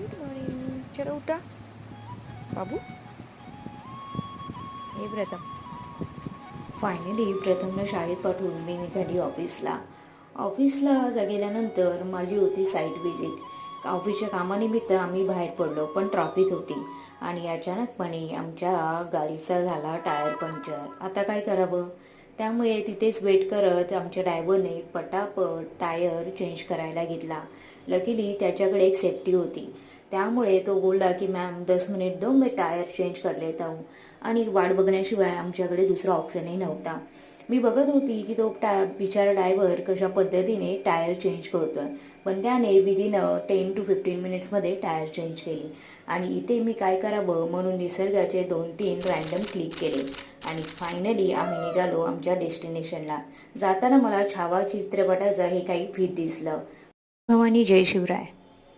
Good morning. चलो उठा बाबू. हे प्रथम. फायनली प्रथमला शाळेत पाठवून मी निघाली ऑफिसला. ऑफिसला गेल्यानंतर माझी होती साईट व्हिजिट. ऑफिसच्या कामानिमित्त आम्ही बाहेर पडलो, पण ट्रॉफिक होती आणि अचानकपणे आमच्या गाडीचा झाला टायर पंक्चर. आता काय करावं? त्यामुळे तिथेच वेट करत आमच्या ड्रायव्हरने पटापट टायर चेंज करायला घेतला. लकीली त्याच्याकडे एक सेफ्टी होती, त्यामुळे तो बोलला की मॅम 10 मिनिट दो, मी टायर चेंज कर लेता हूँ. आणि वाट बघण्याशिवाय आमच्याकडे दुसरा ऑप्शनही नव्हता. मी बघत होती की तो बिचारा ड्रायव्हर कशा पद्धतीने टायर चेंज करतो आहे, पण त्याने विदिन 10 to 15 मिनिट्समध्ये टायर चेंज केली. आणि इथे मी काय करावं म्हणून निसर्गाचे 2-3 रँडम क्लिक केले आणि फायनली आम्ही निघालो आमच्या डेस्टिनेशनला. जाताना मला छावा चित्रपटाचं हे काही फीत दिसलं. भवानी, जय शिवराय.